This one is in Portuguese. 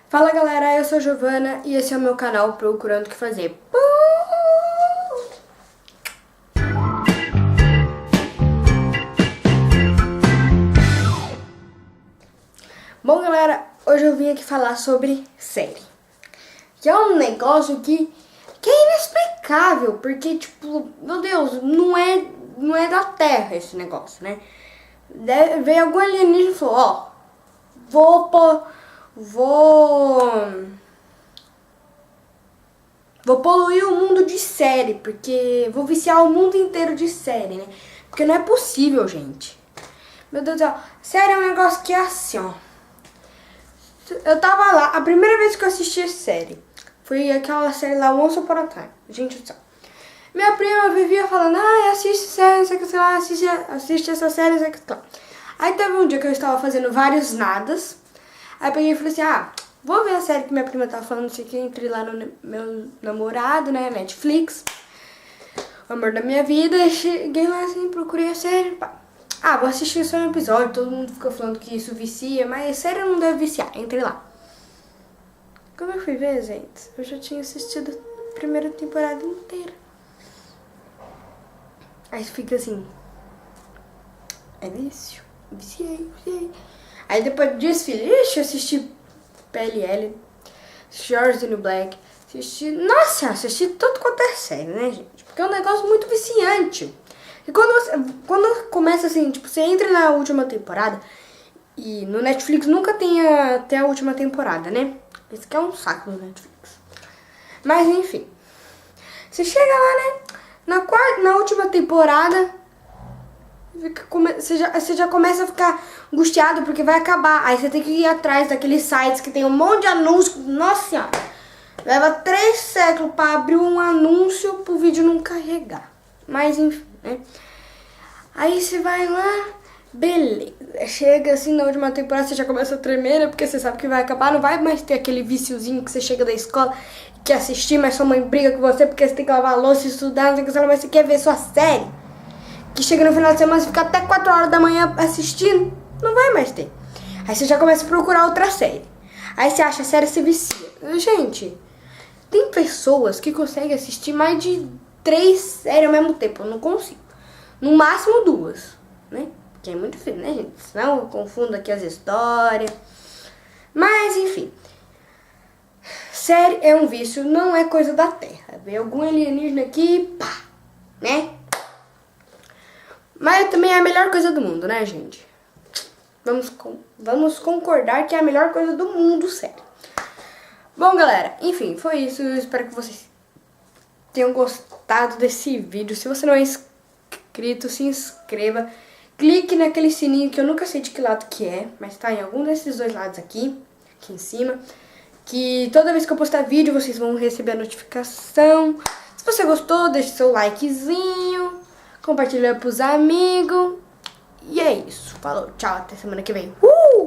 Fala galera, eu sou a Giovana e esse é o meu canal Procurando o que Fazer. Bom galera, hoje eu vim aqui falar sobre série. Que é um negócio que é inexplicável, porque tipo, meu Deus, não é da Terra esse negócio, né? Veio algum alienígena e falou, ó, vou poluir o mundo de série, porque vou viciar o mundo inteiro de série, né? Porque não é possível, gente. Meu Deus do céu, série é um negócio que é assim, ó. Eu tava lá, a primeira vez que eu assisti a série foi aquela série lá, Once Upon a Time. Gente do céu. Minha prima vivia falando, assiste série, sei lá, assiste essa série, sei lá. Aí teve um dia que eu estava fazendo vários nadas. Aí eu peguei e falei assim, vou ver a série que minha prima tava falando, sei que entrei lá no meu namorado, né, Netflix. O amor da minha vida, cheguei lá assim, procurei a série, pá. Vou assistir só um episódio, todo mundo fica falando que isso vicia, mas a série não deve viciar, entrei lá. Quando eu fui ver, gente, eu já tinha assistido a primeira temporada inteira. Aí fica assim, é vício, viciei. Aí depois disso, filho, eu assisti PLL, assisti Orange is the New Black, assisti tudo quanto é série, né, gente? Porque é um negócio muito viciante. E quando começa assim, tipo, você entra na última temporada, e no Netflix nunca tem até a última temporada, né? Esse aqui é um saco no Netflix. Mas enfim, você chega lá, né, na última temporada, você já começa a ficar angustiado porque vai acabar. Aí você tem que ir atrás daqueles sites que tem um monte de anúncios. Nossa senhora, leva 3 séculos pra abrir um anúncio pro vídeo não carregar. Mas enfim, né? Aí você vai lá, beleza. Chega assim na última temporada, você já começa a tremer, né? Porque você sabe que vai acabar. Não vai mais ter aquele viciozinho que você chega da escola e quer assistir, mas sua mãe briga com você porque você tem que lavar a louça, estudar, não sei o que, mas você quer ver sua série. Que chega no final de semana, você fica até 4 horas da manhã assistindo, não vai mais ter. Aí você já começa a procurar outra série. Aí você acha a série, se vicia. Gente, tem pessoas que conseguem assistir mais de 3 séries ao mesmo tempo. Eu não consigo. No máximo 2, né? Porque é muito difícil, né, gente? Senão eu confundo aqui as histórias. Mas, enfim. Série é um vício, não é coisa da Terra. Vem algum alienígena aqui, pá, né? Mas também é a melhor coisa do mundo, né, gente? Vamos concordar que é a melhor coisa do mundo, sério. Bom, galera, enfim, foi isso. Eu espero que vocês tenham gostado desse vídeo. Se você não é inscrito, se inscreva. Clique naquele sininho que eu nunca sei de que lado que é, mas tá em algum desses 2 lados aqui em cima. Que toda vez que eu postar vídeo, vocês vão receber a notificação. Se você gostou, deixe seu likezinho. Compartilha pros amigos. E é isso. Falou, tchau, até semana que vem.